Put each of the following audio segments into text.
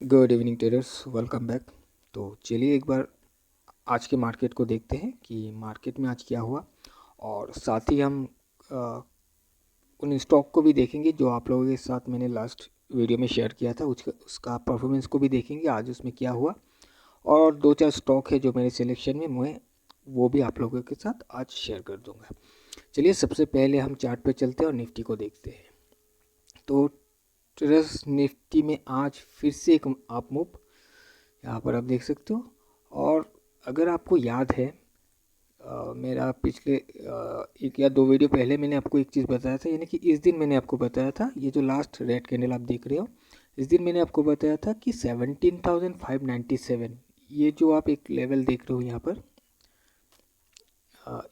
Good evening traders, welcome back. तो चलिए एक बार आज के मार्केट को देखते हैं कि मार्केट में आज क्या हुआ, और साथ ही हम उन स्टॉक को भी देखेंगे जो आप लोगों के साथ मैंने लास्ट वीडियो में शेयर किया था। उसका परफॉर्मेंस को भी देखेंगे आज उसमें क्या हुआ, और दो चार स्टॉक है जो मेरे सिलेक्शन में मैं वो भी आप लोगों के साथ आज शेयर कर दूंगा। चलिए सबसे पहले हम चार्ट पे चलते हैं और निफ्टी को देखते हैं। तो ट्रेडर्स निफ्टी में आज फिर से एक अप मूव यहाँ पर आप देख सकते हो। और अगर आपको याद है, मेरा पिछले एक या दो वीडियो पहले मैंने आपको एक चीज़ बताया था, यानी कि इस दिन मैंने आपको बताया था, ये जो लास्ट रेड कैंडल आप देख रहे हो, इस दिन मैंने आपको बताया था कि 17,597, ये जो आप एक लेवल देख रहे हो यहाँ पर,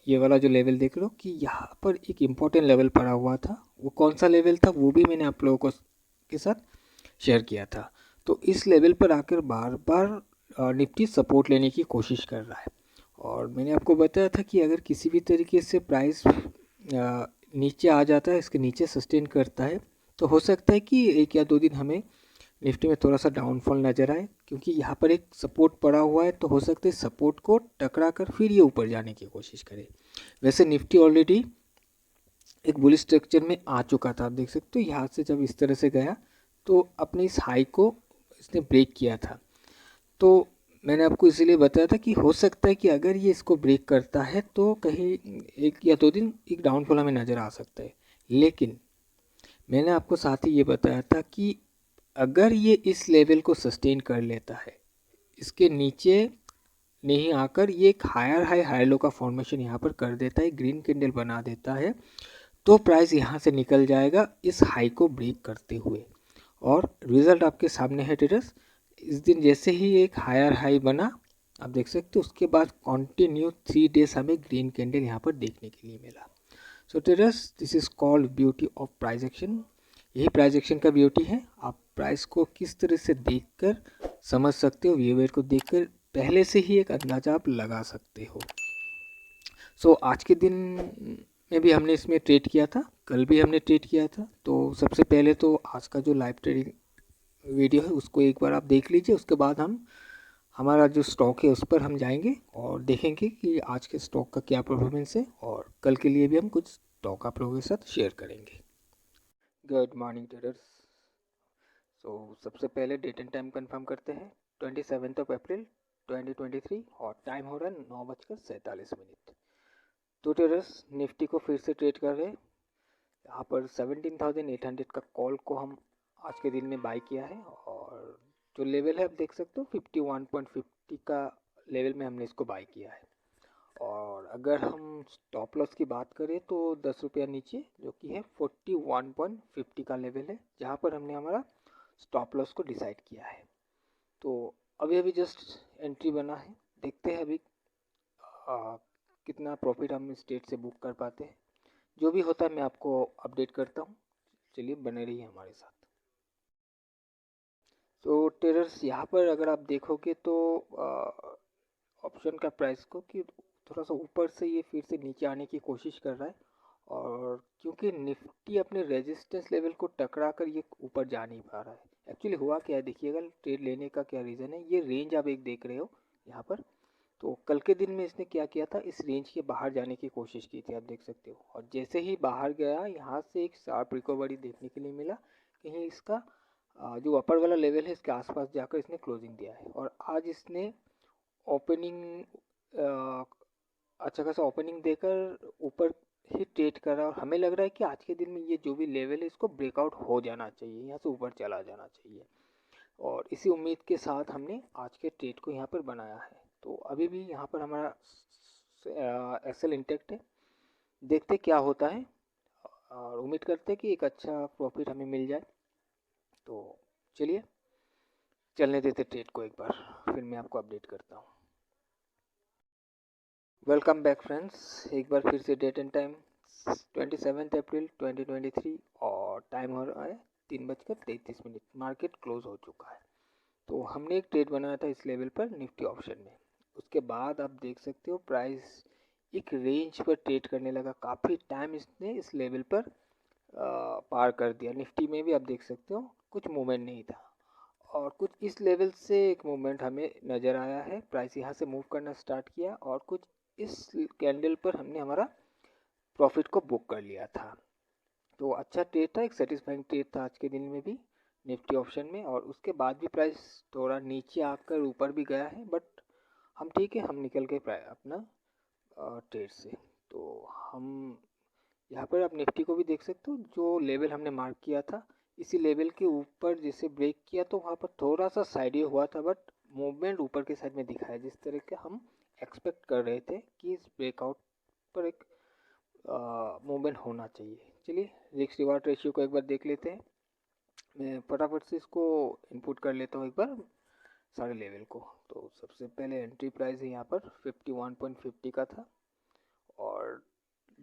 ये वाला जो लेवल देख रहे हो कि यहाँ पर एक इम्पोर्टेंट लेवल पड़ा हुआ था। वो कौन सा लेवल था वो भी मैंने आप लोगों को के साथ शेयर किया था। तो इस लेवल पर आकर बार बार निफ्टी सपोर्ट लेने की कोशिश कर रहा है, और मैंने आपको बताया था कि अगर किसी भी तरीके से प्राइस नीचे आ जाता है, इसके नीचे सस्टेन करता है, तो हो सकता है कि एक या दो दिन हमें निफ्टी में थोड़ा सा डाउनफॉल नज़र आए, क्योंकि यहाँ पर एक सपोर्ट पड़ा हुआ है। तो हो सकता है सपोर्ट को टकरा कर फिर ये ऊपर जाने की कोशिश करे। वैसे निफ्टी ऑलरेडी एक बुल स्ट्रक्चर में आ चुका था, आप देख सकते हो। यहाँ से जब इस तरह से गया तो अपने इस हाई को इसने ब्रेक किया था। तो मैंने आपको इसीलिए बताया था कि हो सकता है कि अगर ये इसको ब्रेक करता है तो कहीं एक या दो दिन एक डाउनफॉल हमें नज़र आ सकता है। लेकिन मैंने आपको साथ ही ये बताया था कि अगर ये इस लेवल को सस्टेन कर लेता है, इसके नीचे नहीं आकर ये एक हायर हाई हाई लो का फॉर्मेशन यहाँ पर कर देता है, ग्रीन कैंडल बना देता है, तो प्राइस यहाँ से निकल जाएगा इस हाई को ब्रेक करते हुए। और रिजल्ट आपके सामने है ट्रेडर्स। इस दिन जैसे ही एक हायर हाई बना, आप देख सकते हो, उसके बाद कंटिन्यू 3 डेज हमें ग्रीन कैंडल यहाँ पर देखने के लिए मिला। So traders, this is called beauty of price action. यही प्राइस एक्शन का ब्यूटी है। आप प्राइस को किस तरह से देखकर समझ सकते हो, बिहेवियर को देखकर पहले से ही एक अंदाजा आप लगा सकते हो। सो आज के दिन में भी हमने इसमें ट्रेड किया था, कल भी हमने ट्रेड किया था। तो सबसे पहले तो आज का जो लाइव ट्रेडिंग वीडियो है उसको एक बार आप देख लीजिए। उसके बाद हम हमारा जो स्टॉक है उस पर हम जाएंगे और देखेंगे कि आज के स्टॉक का क्या परफॉर्मेंस है, और कल के लिए भी हम कुछ स्टॉक आप लोगों के साथ शेयर करेंगे। Good morning traders. सो सबसे पहले डेट एंड टाइम कंफर्म करते हैं, 27 अप्रैल 2023, और टाइम हो रहा है 9:47। तो ट्रेडर्स निफ्टी को फिर से ट्रेड कर रहे हैं। यहाँ पर 17,800 का कॉल को हम आज के दिन में बाई किया है, और जो लेवल है आप देख सकते हो 51.50 का लेवल में हमने इसको बाई किया है। और अगर हम स्टॉप लॉस की बात करें तो 10 रुपया नीचे, जो कि है 41.50 का लेवल है, जहाँ पर हमने हमारा स्टॉप लॉस को डिसाइड किया है। तो अभी अभी जस्ट एंट्री बना है, देखते हैं अभी कितना प्रॉफिट हम स्टेट से बुक कर पाते हैं। जो भी होता है मैं आपको अपडेट करता हूँ। चलिए बने रहिए हमारे साथ। तो ट्रेडर्स यहाँ पर अगर आप देखोगे तो ऑप्शन का प्राइस को कि थोड़ा सा ऊपर से ये फिर से नीचे आने की कोशिश कर रहा है, और क्योंकि निफ्टी अपने रेजिस्टेंस लेवल को टकरा कर ये ऊपर जा नहीं पा रहा है। एक्चुअली हुआ क्या है देखिएगा, ट्रेड लेने का क्या रीज़न है। ये रेंज आप एक देख रहे हो यहाँ पर, तो कल के दिन में इसने क्या किया था, इस रेंज के बाहर जाने की कोशिश की थी, आप देख सकते हो। और जैसे ही बाहर गया, यहाँ से एक शार्प रिकवरी देखने के लिए मिला। कहीं इसका जो अपर वाला लेवल है इसके आसपास जाकर इसने क्लोजिंग दिया है, और आज इसने ओपनिंग अच्छा खासा ओपनिंग देकर ऊपर ही ट्रेड कर रहा है। और हमें लग रहा है कि आज के दिन में ये जो भी लेवल है इसको ब्रेकआउट हो जाना चाहिए, यहाँ से ऊपर चला जाना चाहिए, और इसी उम्मीद के साथ हमने आज के ट्रेड को यहाँ पर बनाया है। तो अभी भी यहाँ पर हमारा एक्सेल इंटेक्ट है, देखते क्या होता है, और उम्मीद करते हैं कि एक अच्छा प्रॉफिट हमें मिल जाए। तो चलिए चलने देते ट्रेड को एक बार, फिर मैं आपको अपडेट करता हूँ। वेलकम बैक फ्रेंड्स, एक बार फिर से डेट एंड टाइम 27 अप्रैल 2023, और टाइम हो रहा है 3:33। मार्केट क्लोज हो चुका है। तो हमने एक ट्रेड बनाया था इस लेवल पर निफ्टी ऑप्शन में। उसके बाद आप देख सकते हो प्राइस एक रेंज पर ट्रेड करने लगा। काफ़ी टाइम इसने इस लेवल पर पार कर दिया। निफ्टी में भी आप देख सकते हो कुछ मूवमेंट नहीं था, और कुछ इस लेवल से एक मूवमेंट हमें नज़र आया है, प्राइस यहाँ से मूव करना स्टार्ट किया और कुछ इस कैंडल पर हमने हमारा प्रॉफिट को बुक कर लिया था। तो अच्छा ट्रेड था, एक सेटिस्फाइंग ट्रेड था आज के दिन में भी निफ्टी ऑप्शन में। और उसके बाद भी प्राइस थोड़ा नीचे आकर ऊपर भी गया है, बट हम ठीक है, हम निकल गए अपना ट्रेड से। तो हम यहाँ पर आप निफ्टी को भी देख सकते हो, जो लेवल हमने मार्क किया था इसी लेवल के ऊपर जैसे ब्रेक किया तो वहाँ पर थोड़ा सा साइड हुआ था, बट मूवमेंट ऊपर के साइड में दिखाया जिस तरह के हम एक्सपेक्ट कर रहे थे कि इस ब्रेकआउट पर एक मूवमेंट होना चाहिए। चलिए रिस्क रिवार्ड रेशियो को एक बार देख लेते हैं। मैं फटाफट से इसको इनपुट कर लेता हूँ एक बार सारे लेवल को। तो सबसे पहले एंट्री प्राइस है यहाँ पर 51.50 का था, और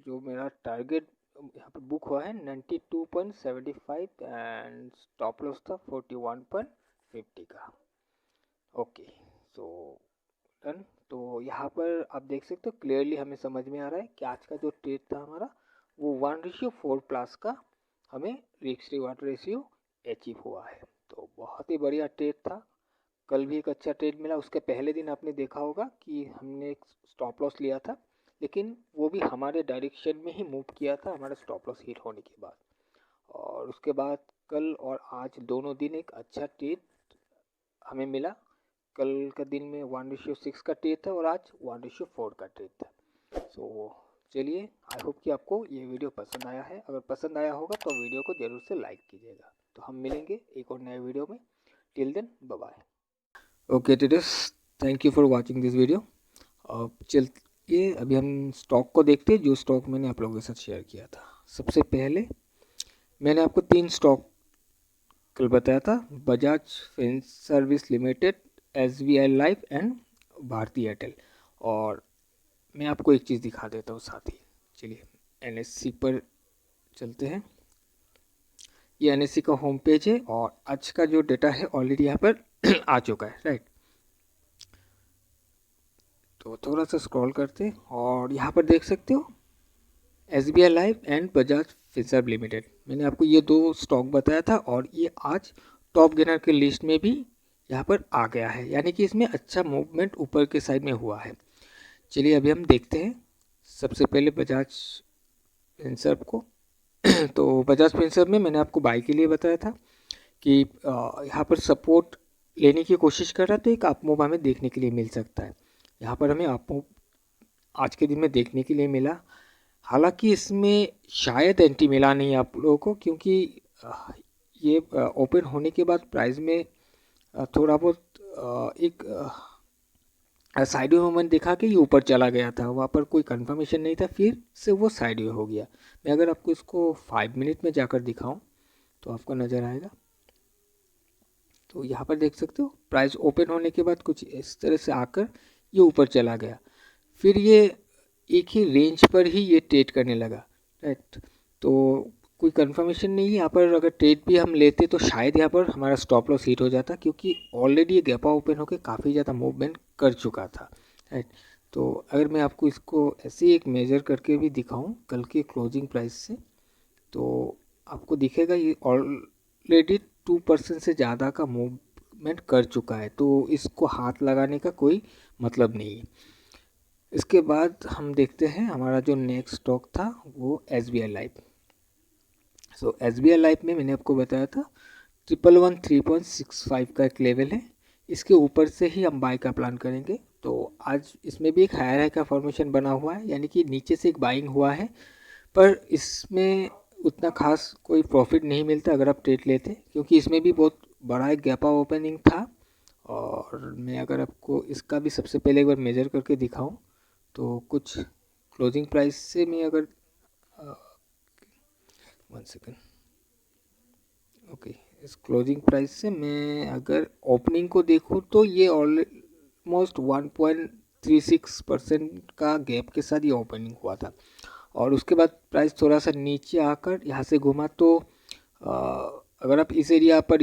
जो मेरा टारगेट यहाँ पर बुक हुआ है 92.75 एंड स्टॉप लॉस था 41.50 का। Okay, so done. तो यहाँ पर आप देख सकते हो क्लियरली हमें समझ में आ रहा है कि आज का जो ट्रेड था हमारा वो 1:4 प्लस का हमें रिस्क रिवार्ड रेशियो अचीव हुआ है। तो बहुत ही बढ़िया ट्रेड था। कल भी एक अच्छा ट्रेड मिला। उसके पहले दिन आपने देखा होगा कि हमने एक स्टॉप लॉस लिया था, लेकिन वो भी हमारे डायरेक्शन में ही मूव किया था हमारा स्टॉप लॉस हिट होने के बाद। और उसके बाद कल और आज दोनों दिन एक अच्छा ट्रेड हमें मिला। कल का दिन में 1:6 का ट्रेड था और आज 1:4 का ट्रेड था। सो चलिए, आई होप कि आपको ये वीडियो पसंद आया है। अगर पसंद आया होगा तो वीडियो को ज़रूर से लाइक कीजिएगा। तो हम मिलेंगे एक और नए वीडियो में। Till then bye bye. Okay traders, thank you for watching this video. अब चलिए अभी हम स्टॉक को देखते हैं, जो स्टॉक मैंने आप लोगों के साथ शेयर किया था। सबसे पहले मैंने आपको 3 स्टॉक कल बताया था, Bajaj Finserv Limited, SBI life and Bharti Airtel. और मैं आपको एक चीज़ दिखा देता हूँ साथ ही। चलिए NSE पर चलते हैं। ये NSE का होम पेज है और आज का जो डेटा है ऑलरेडी यहाँ पर आ चुका है, राइट। तो थोड़ा सा स्क्रॉल करते हैं और यहाँ पर देख सकते हो SBI life and Bajaj Finserv limited. मैंने आपको ये 2 स्टॉक बताया था और ये आज टॉप गेनर के लिस्ट में भी यहाँ पर आ गया है, यानी कि इसमें अच्छा मूवमेंट ऊपर के साइड में हुआ है। चलिए अभी हम देखते हैं सबसे पहले बजाज फिनसर्व को। तो बजाज फिनसर्व में मैंने आपको बाई के लिए बताया था कि यहाँ पर सपोर्ट लेने की कोशिश कर रहा था, एक अप मूव हमें देखने के लिए मिल सकता है। यहाँ पर हमें अप मूव आज के दिन में देखने के लिए मिला। हालांकि इसमें शायद एंट्री मिला नहीं आप लोगों को, क्योंकि ये ओपन होने के बाद प्राइस में थोड़ा बहुत एक साइड वे मूवमेंट दिखा के ये ऊपर चला गया था। वहाँ पर कोई कंफर्मेशन नहीं था, फिर से वो साइड वे हो गया। मैं अगर आपको इसको 5 मिनट में जाकर दिखाऊं तो आपको नज़र आएगा। तो यहाँ पर देख सकते हो प्राइस ओपन होने के बाद कुछ इस तरह से आकर ये ऊपर चला गया, फिर ये एक ही रेंज पर ही ये ट्रेड करने लगा, राइट। तो कोई कंफर्मेशन नहीं है यहाँ पर। अगर ट्रेड भी हम लेते तो शायद यहाँ पर हमारा स्टॉप लॉस हिट हो जाता, क्योंकि ऑलरेडी ये गैपा ओपन होकर काफ़ी ज़्यादा मूवमेंट कर चुका था, राइट। तो अगर मैं आपको इसको ऐसे ही एक मेज़र करके भी दिखाऊं कल के क्लोजिंग प्राइस से, तो आपको दिखेगा ये ऑलरेडी 2% से ज़्यादा का मूवमेंट कर चुका है। तो इसको हाथ लगाने का कोई मतलब नहीं है। इसके बाद हम देखते हैं हमारा जो नेक्स्ट स्टॉक था वो SBI लाइफ। सो SBI लाइफ में मैंने आपको बताया था 111 3.65 का एक लेवल है, इसके ऊपर से ही हम बाई का प्लान करेंगे। तो आज इसमें भी एक हायर हाई का फॉर्मेशन बना हुआ है, यानी कि नीचे से एक बाइंग हुआ है, पर इसमें उतना खास कोई प्रॉफिट नहीं मिलता अगर आप ट्रेड लेते, क्योंकि इसमें भी बहुत बड़ा एक गैपा ओपनिंग था। और मैं अगर आपको इसका भी सबसे पहले एक बार मेजर करके दिखाऊं तो कुछ क्लोजिंग प्राइस से मैं अगर 1 सेकेंड, ओके, इस क्लोजिंग प्राइस से मैं अगर ओपनिंग को देखूं तो ये ऑलमोस्ट 1.36% का गैप के साथ ये ओपनिंग हुआ था। और उसके बाद प्राइस थोड़ा सा नीचे आकर यहाँ से घूमा। तो अगर आप इस एरिया पर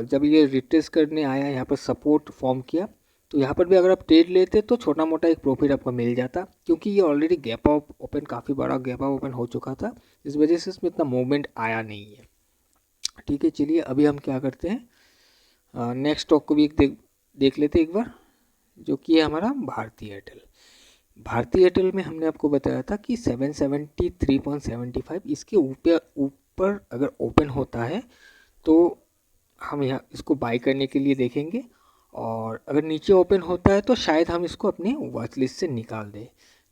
जब ये रिट्रेस करने आया, यहाँ पर सपोर्ट फॉर्म किया, तो यहाँ पर भी अगर आप ट्रेड लेते तो छोटा मोटा एक प्रॉफिट आपको मिल जाता, क्योंकि ये ऑलरेडी गैप ओपन काफ़ी बड़ा गैप ओपन हो चुका था, इस वजह से इसमें इतना मूवमेंट आया नहीं है। ठीक है, चलिए अभी हम क्या करते हैं, नेक्स्ट स्टॉक को भी देख लेते एक बार, जो कि है हमारा भारती एयरटेल। भारती एयरटेल में हमने आपको बताया था कि 773.75 इसके ऊपर अगर ओपन होता है तो हम यहाँ इसको बाय करने के लिए देखेंगे, और अगर नीचे ओपन होता है तो शायद हम इसको अपने वॉच लिस्ट से निकाल दें,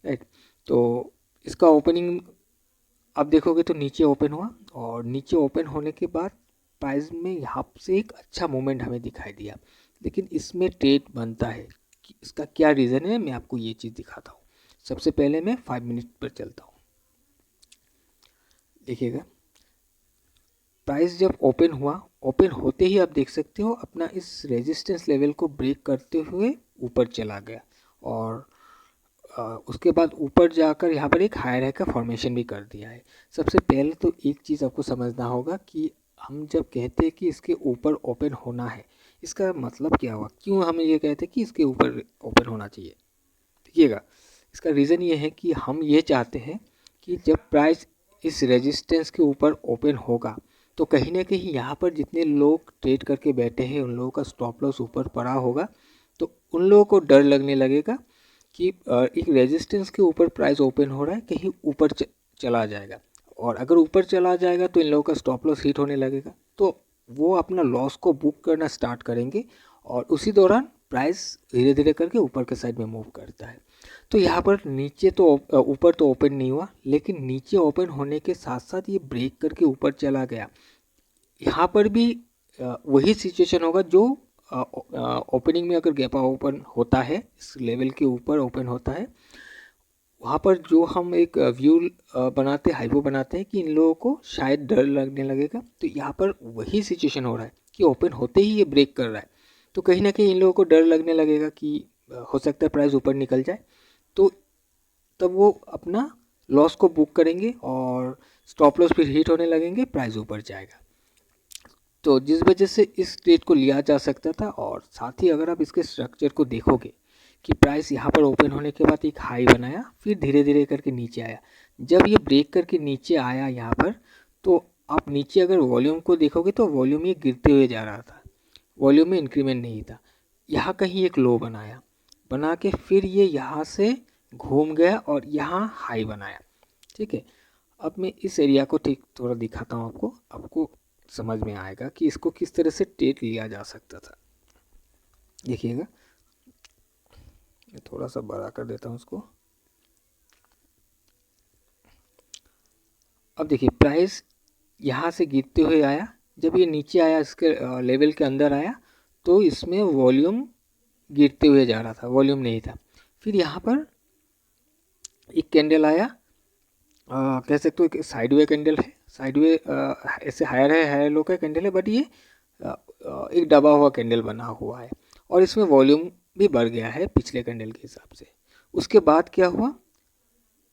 राइट। तो इसका ओपनिंग आप देखोगे तो नीचे ओपन हुआ, और नीचे ओपन होने के बाद प्राइस में यहाँ से एक अच्छा मूवमेंट हमें दिखाई दिया, लेकिन इसमें ट्रेड बनता है कि इसका क्या रीज़न है, मैं आपको ये चीज़ दिखाता हूँ। सबसे पहले मैं 5 मिनट पर चलता हूँ। देखिएगा प्राइस जब ओपन हुआ, ओपन होते ही आप देख सकते हो अपना इस रेजिस्टेंस लेवल को ब्रेक करते हुए ऊपर चला गया, और उसके बाद ऊपर जाकर यहाँ पर एक हायर हाई का फॉर्मेशन भी कर दिया है। सबसे पहले तो एक चीज़ आपको समझना होगा कि हम जब कहते हैं कि इसके ऊपर ओपन होना है, इसका मतलब क्या हुआ, क्यों हम ये कहते हैं कि इसके ऊपर ओपन होना चाहिए। देखिएगा इसका रीज़न ये है कि हम ये चाहते हैं कि जब प्राइस इस रेजिस्टेंस के ऊपर ओपन होगा तो कहीं ना कहीं यहाँ पर जितने लोग ट्रेड करके बैठे हैं उन लोगों का स्टॉप लॉस ऊपर पड़ा होगा, तो उन लोगों को डर लगने लगेगा कि एक रेजिस्टेंस के ऊपर प्राइस ओपन हो रहा है, कहीं ऊपर चला जाएगा, और अगर ऊपर चला जाएगा तो इन लोगों का स्टॉप लॉस हिट होने लगेगा, तो वो अपना लॉस को बुक करना स्टार्ट करेंगे, और उसी दौरान प्राइस धीरे धीरे करके ऊपर के साइड में मूव करता है। तो यहाँ पर नीचे तो ऊपर तो ओपन नहीं हुआ, लेकिन नीचे ओपन होने के साथ साथ ये ब्रेक करके ऊपर चला गया। यहाँ पर भी वही सिचुएशन होगा जो ओपनिंग में अगर गैप ओपन होता है, इस लेवल के ऊपर ओपन होता है, वहाँ पर जो हम एक व्यू बनाते हाइपो बनाते हैं कि इन लोगों को शायद डर लगने लगेगा, तो यहाँ पर वही सिचुएशन हो रहा है कि ओपन होते ही ये ब्रेक कर रहा है, तो कहीं ना कहीं इन लोगों को डर लगने लगेगा कि हो सकता है प्राइस ऊपर निकल जाए, तो तब वो अपना लॉस को बुक करेंगे और स्टॉप लॉस फिर हिट होने लगेंगे, प्राइस ऊपर जाएगा। तो जिस वजह से इस ट्रेड को लिया जा सकता था, और साथ ही अगर आप इसके स्ट्रक्चर को देखोगे कि प्राइस यहाँ पर ओपन होने के बाद एक हाई बनाया, फिर धीरे धीरे करके नीचे आया, जब ये ब्रेक करके नीचे आया यहाँ पर, तो आप नीचे अगर वॉल्यूम को देखोगे तो वॉल्यूम ये गिरते हुए जा रहा था, वॉल्यूम में इंक्रीमेंट नहीं था। यहाँ कहीं एक लो बनाया, बना के फिर ये यहाँ से घूम गया और यहाँ हाई बनाया, ठीक है। अब मैं इस एरिया को ठीक थोड़ा दिखाता हूँ आपको समझ में आएगा कि इसको किस तरह से ट्रेड लिया जा सकता था। देखिएगा मैं थोड़ा सा बड़ा कर देता हूँ उसको। अब देखिए प्राइस यहाँ से गिरते हुए आया, जब ये नीचे आया इसके लेवल के अंदर आया, तो इसमें वॉल्यूम गिरते हुए जा रहा था, वॉल्यूम नहीं था। फिर यहाँ पर एक कैंडल आया, कह सकते हो कि साइडवे कैंडल है, साइडवे ऐसे हायर है, हायर लो का कैंडल है, बट ये एक दबा हुआ कैंडल बना हुआ है, और इसमें वॉल्यूम भी बढ़ गया है पिछले कैंडल के हिसाब से। उसके बाद क्या हुआ,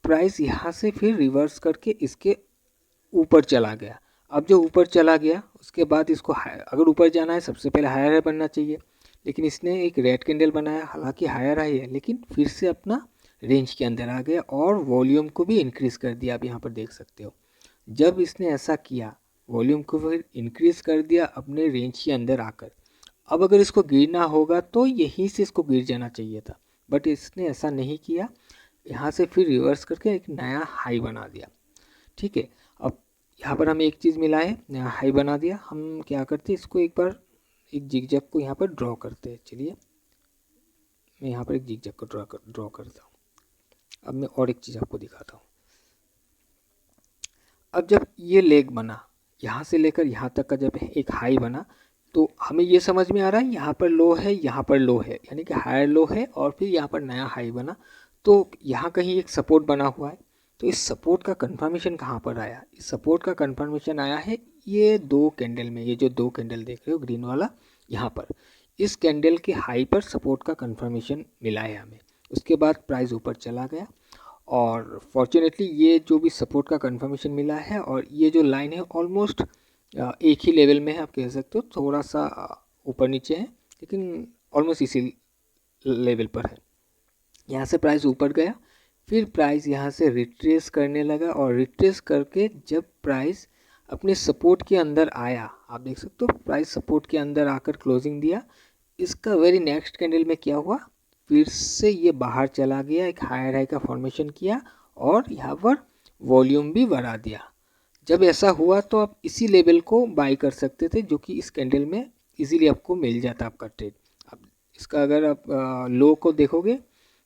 प्राइस यहाँ से फिर रिवर्स करके इसके ऊपर चला गया। अब जो ऊपर चला गया उसके बाद इसको अगर ऊपर जाना है सबसे पहले हायर हाई बनना चाहिए, लेकिन इसने एक रेड कैंडल बनाया, हालांकि हायर हाई है लेकिन फिर से अपना रेंज के अंदर आ गया और वॉल्यूम को भी इंक्रीज़ कर दिया। आप यहाँ पर देख सकते हो जब इसने ऐसा किया, वॉल्यूम को फिर इंक्रीज़ कर दिया अपने रेंज के अंदर आकर। अब अगर इसको गिरना होगा तो यहीं से इसको गिर जाना चाहिए था, बट इसने ऐसा नहीं किया, यहाँ से फिर रिवर्स करके एक नया हाई बना दिया, ठीक है। अब यहाँ पर हमें एक चीज़ मिला है, नया हाई बना दिया। हम क्या करते हैं, इसको एक बार एक जिगजैग को यहाँ पर ड्रॉ करते हैं। चलिए मैं यहाँ पर एक जिगजैग को ड्रॉ करता हूँ। अब मैं और एक चीज़ आपको दिखाता हूँ। अब जब ये लेग बना, यहाँ से लेकर यहाँ तक का जब एक हाई बना, तो हमें ये समझ में आ रहा है यहाँ पर लो है, यहाँ पर लो है, यानी कि हायर लो है, और फिर यहाँ पर नया हाई बना, तो यहाँ कहीं एक सपोर्ट बना हुआ है। तो इस सपोर्ट का कंफर्मेशन कहाँ पर आया, इस सपोर्ट का कंफर्मेशन आया है ये दो कैंडल में। ये जो दो कैंडल देख रहे हो ग्रीन वाला, यहाँ पर इस कैंडल के हाई पर सपोर्ट का कंफर्मेशन मिला है हमें। उसके बाद प्राइस ऊपर चला गया, और फॉर्चुनेटली ये जो भी सपोर्ट का कंफर्मेशन मिला है, और ये जो लाइन है ऑलमोस्ट एक ही लेवल में है, आप कह सकते हो थोड़ा सा ऊपर नीचे है लेकिन ऑलमोस्ट इसी लेवल पर है। यहाँ से प्राइस ऊपर गया, फिर प्राइस यहाँ से रिट्रेस करने लगा, और रिट्रेस करके जब प्राइस अपने सपोर्ट के अंदर आया, आप देख सकते हो प्राइस सपोर्ट के अंदर आकर क्लोजिंग दिया। इसका वेरी नेक्स्ट कैंडल में क्या हुआ, फिर से ये बाहर चला गया, एक हायर हाई का फॉर्मेशन किया और यहाँ पर वॉल्यूम भी बढ़ा दिया। जब ऐसा हुआ तो आप इसी लेवल को बाई कर सकते थे, जो कि इस कैंडल में इजीली आपको मिल जाता आपका ट्रेड। अब इसका अगर आप लो को देखोगे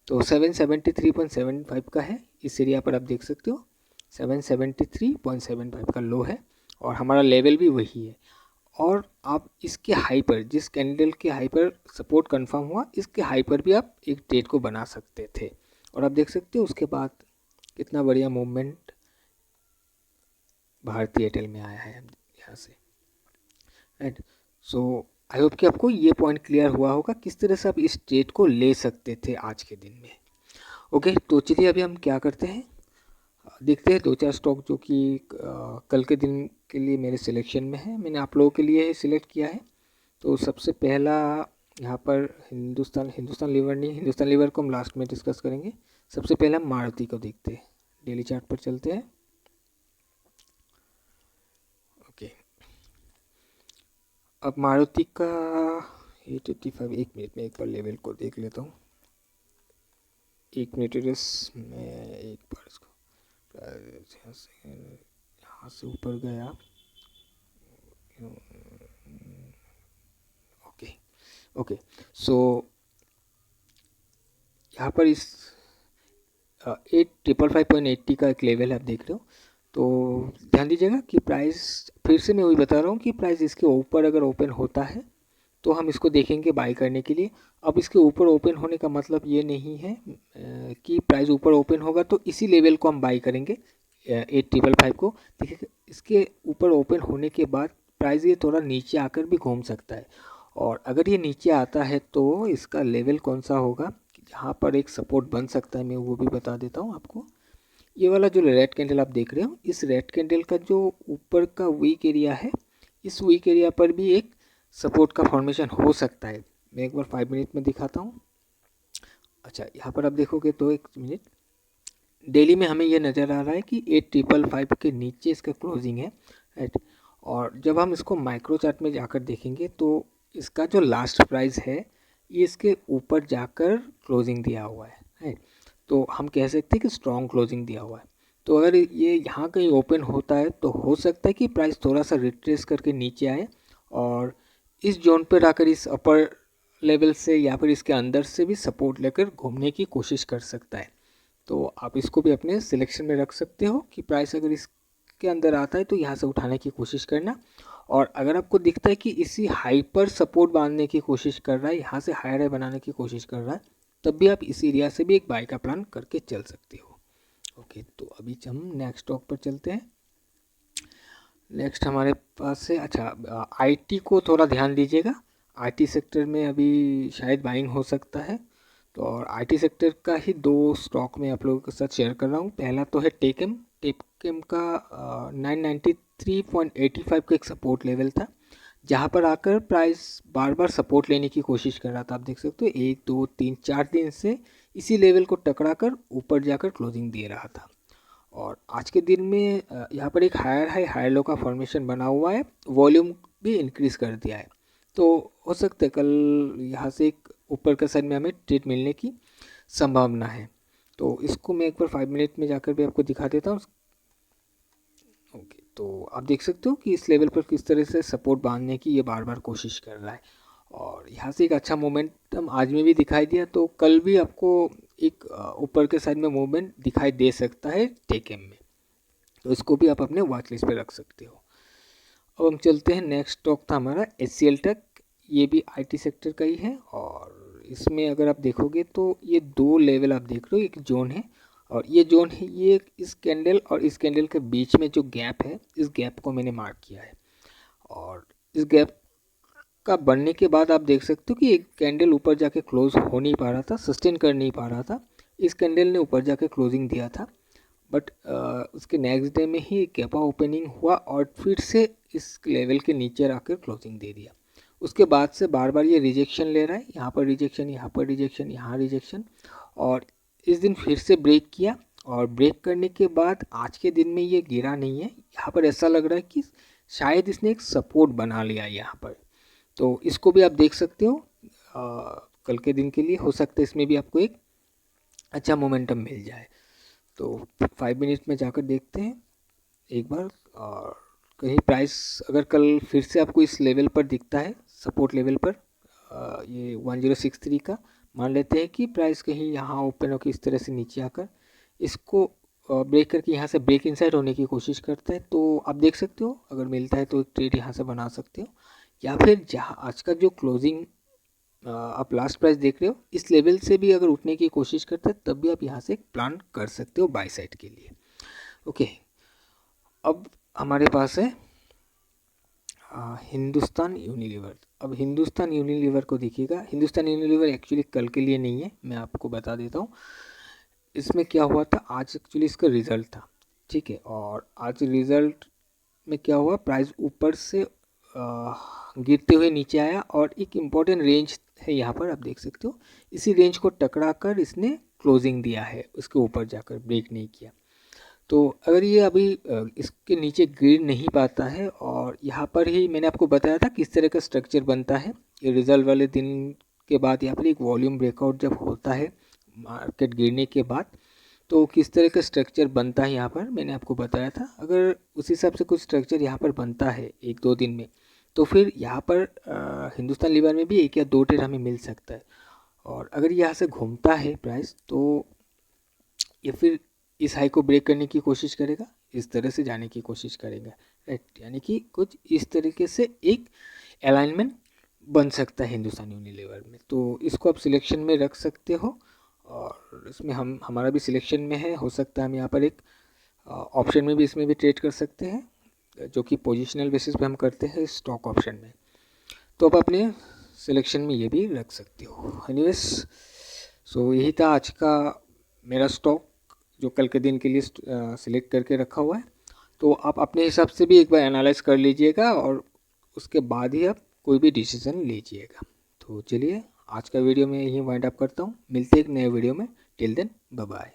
तो 773.75 का है, इस एरिया पर आप देख सकते हो 773.75 का लो है और हमारा लेवल भी वही है। और आप इसके हाई पर, जिस कैंडल के हाई पर सपोर्ट कंफर्म हुआ, इसके हाई पर भी आप एक ट्रेड को बना सकते थे। और आप देख सकते हो उसके बाद कितना बढ़िया मूवमेंट भारतीय एयरटेल में आया है यहाँ से, राइट। सो आई होप कि आपको ये पॉइंट क्लियर हुआ होगा किस तरह से आप इस ट्रेड को ले सकते थे आज के दिन में। ओके, तो चलिए अभी हम क्या करते हैं, देखते हैं दो चार स्टॉक जो कि कल के दिन के लिए मेरे सिलेक्शन में है, मैंने आप लोगों के लिए सिलेक्ट किया है। तो सबसे पहला यहाँ पर हिंदुस्तान लीवर नहीं, हिंदुस्तान लीवर को हम लास्ट में डिस्कस करेंगे। सबसे पहले हम मारुति को देखते हैं, डेली चार्ट पर चलते हैं। ओके, अब मारुति का 885, एक मिनट में एक बार लेवल को देख लेता हूँ, एक मिनट मैं एक बार इसको यहाँ से ऊपर गया। ओके, सो यहाँ पर इस 8555.80 का एक लेवल आप देख रहे हो। तो ध्यान दीजिएगा कि प्राइस, फिर से मैं वही बता रहा हूँ कि प्राइस इसके ऊपर अगर ओपन होता है तो हम इसको देखेंगे बाई करने के लिए। अब इसके ऊपर ओपन होने का मतलब ये नहीं है कि प्राइस ऊपर ओपन होगा तो इसी लेवल को हम बाई करेंगे 8555 को। देखिए इसके ऊपर ओपन होने के बाद प्राइस ये थोड़ा नीचे आकर भी घूम सकता है, और अगर ये नीचे आता है तो इसका लेवल कौन सा होगा, जहाँ पर एक सपोर्ट बन सकता है, मैं वो भी बता देता हूँ आपको। ये वाला जो रेड कैंडल आप देख रहे हो, इस रेड कैंडल का जो ऊपर का वीक एरिया है, इस वीक एरिया पर भी एक सपोर्ट का फॉर्मेशन हो सकता है। मैं एक बार 5 मिनट में दिखाता हूँ। अच्छा, यहाँ पर आप देखोगे तो एक मिनट, डेली में हमें ये नज़र आ रहा है कि 8555 के नीचे इसका क्लोजिंग है, राइट। और जब हम इसको माइक्रो चार्ट में जाकर देखेंगे तो इसका जो लास्ट प्राइस है ये इसके ऊपर जाकर क्लोजिंग दिया हुआ है, राइट। तो हम कह सकते हैं कि स्ट्रॉन्ग क्लोजिंग दिया हुआ है। तो अगर ये यहाँ कहीं ओपन होता है तो हो सकता है कि प्राइस थोड़ा सा रिट्रेस करके नीचे आए और इस जोन पर आकर इस अपर लेवल से या फिर इसके अंदर से भी सपोर्ट लेकर घूमने की कोशिश कर सकता है। तो आप इसको भी अपने सिलेक्शन में रख सकते हो कि प्राइस अगर इसके अंदर आता है तो यहाँ से उठाने की कोशिश करना, और अगर आपको दिखता है कि इसी हाई पर सपोर्ट बांधने की कोशिश कर रहा है, यहाँ से हायर हाई बनाने की कोशिश कर रहा है, तब भी आप इस एरिया से भी एक बाई का प्लान करके चल सकते हो। ओके, तो अभी हम नेक्स्ट स्टॉक पर चलते हैं। नेक्स्ट हमारे पास है, अच्छा आईटी को थोड़ा ध्यान दीजिएगा, आईटी सेक्टर में अभी शायद बाइंग हो सकता है। तो और आईटी सेक्टर का ही दो स्टॉक में आप लोगों के साथ शेयर कर रहा हूँ। पहला तो है टेकम का 993.85 का एक सपोर्ट लेवल था, जहाँ पर आकर प्राइस बार बार सपोर्ट लेने की कोशिश कर रहा था। आप देख सकते हो 1 2 3 4 दिन से इसी लेवल को टकरा कर ऊपर जाकर क्लोजिंग दे रहा था। और आज के दिन में यहाँ पर एक हायर हाई हायर लो का फॉर्मेशन बना हुआ है, वॉल्यूम भी इंक्रीज कर दिया है। तो हो सकता है कल यहाँ से एक ऊपर के साइड में हमें ट्रेड मिलने की संभावना है। तो इसको मैं एक बार 5 मिनट में जाकर भी आपको दिखा देता हूँ। ओके, तो आप देख सकते हो कि इस लेवल पर किस तरह से सपोर्ट बांधने की ये बार बार कोशिश कर रहा है, और यहाँ से एक अच्छा मोमेंटम आज में भी दिखाई दिया, तो कल भी आपको एक ऊपर के साइड में मूवमेंट दिखाई दे सकता है टेकएम में। तो इसको भी आप अपने वॉच लिस्ट पे रख सकते हो। अब हम चलते हैं, नेक्स्ट स्टॉक था हमारा HCL टेक, ये भी आईटी सेक्टर का ही है। और इसमें अगर आप देखोगे तो ये दो लेवल आप देख रहे हो, एक जोन है और ये जोन है, ये इस कैंडल और इस कैंडल के बीच में जो गैप है, इस गैप को मैंने मार्क किया है। और इस गैप का बनने के बाद आप देख सकते हो कि एक कैंडल ऊपर जाके क्लोज हो नहीं पा रहा था, सस्टेन कर नहीं पा रहा था। इस कैंडल ने ऊपर जाके क्लोजिंग दिया था, बट उसके नेक्स्ट डे में ही गैपा ओपनिंग हुआ और फिर से इस लेवल के नीचे आकर क्लोजिंग दे दिया। उसके बाद से बार बार ये रिजेक्शन ले रहा है, यहाँ पर रिजेक्शन, यहाँ पर रिजेक्शन, यहाँ रिजेक्शन, और इस दिन फिर से ब्रेक किया और ब्रेक करने के बाद आज के दिन में ये गिरा नहीं है। यहाँ पर ऐसा लग रहा है कि शायद इसने एक सपोर्ट बना लिया यहाँ पर, तो इसको भी आप देख सकते हो। कल के दिन के लिए हो सकता है इसमें भी आपको एक अच्छा मोमेंटम मिल जाए। तो 5 मिनट में जाकर देखते हैं एक बार। और कहीं प्राइस अगर कल फिर से आपको इस लेवल पर दिखता है, सपोर्ट लेवल पर, ये 1063 का, मान लेते हैं कि प्राइस कहीं यहाँ ओपन होकर इस तरह से नीचे आकर इसको ब्रेक करके यहाँ से ब्रेक इनसाइड होने की कोशिश करता है, तो आप देख सकते हो अगर मिलता है तो एक ट्रेड यहाँ से बना सकते हो। या फिर जहाँ आज का जो क्लोजिंग आप लास्ट प्राइस देख रहे हो इस लेवल से भी अगर उठने की कोशिश करते हैं तब भी आप यहाँ से एक प्लान कर सकते हो बाय साइड के लिए। ओके, अब हमारे पास है हिंदुस्तान यूनिलीवर। अब हिंदुस्तान यूनिलीवर को देखिएगा, हिंदुस्तान यूनिलीवर एक्चुअली कल के लिए नहीं है, मैं आपको बता देता हूँ। इसमें क्या हुआ था, आज एक्चुअली इसका रिज़ल्ट था, ठीक है। और आज रिज़ल्ट में क्या हुआ, प्राइस ऊपर से गिरते हुए नीचे आया और एक इम्पॉर्टेंट रेंज है यहाँ पर, आप देख सकते हो। इसी रेंज को टकरा कर इसने क्लोजिंग दिया है, उसके ऊपर जाकर ब्रेक नहीं किया। तो अगर ये अभी इसके नीचे गिर नहीं पाता है, और यहाँ पर ही मैंने आपको बताया था किस तरह का स्ट्रक्चर बनता है। ये रिजल्ट वाले दिन के बाद यहाँ पर एक वॉल्यूम ब्रेकआउट जब होता है मार्केट गिरने के बाद, तो किस तरह का स्ट्रक्चर बनता है यहाँ पर मैंने आपको बताया था। अगर उस हिसाब से कुछ स्ट्रक्चर यहाँ पर बनता है 1-2 दिन में, तो फिर यहाँ पर हिंदुस्तान लीवर में भी 1 या 2 ट्रेड हमें मिल सकता है। और अगर यहाँ से घूमता है प्राइस, तो ये फिर इस हाई को ब्रेक करने की कोशिश करेगा, इस तरह से जाने की कोशिश करेगा, राइट। यानी कि कुछ इस तरीके से एक अलाइनमेंट बन सकता है हिंदुस्तान यूनिलीवर में। तो इसको आप सिलेक्शन में रख सकते हो, और इसमें हमारा भी सिलेक्शन में है। हो सकता है हम यहाँ पर एक ऑप्शन में भी इसमें भी ट्रेड कर सकते हैं, जो कि पोजिशनल बेसिस पे हम करते हैं स्टॉक ऑप्शन में। तो आप अपने सिलेक्शन में ये भी रख सकते हो। एनीवेज, सो यही था आज का मेरा स्टॉक जो कल के दिन के लिए सिलेक्ट करके रखा हुआ है। तो आप अपने हिसाब से भी एक बार एनालाइज कर लीजिएगा और उसके बाद ही आप कोई भी डिसीजन लीजिएगा। तो चलिए आज का वीडियो में यहीं वाइंड अप करता हूँ, मिलते हैं एक नए वीडियो में। Till then bye bye.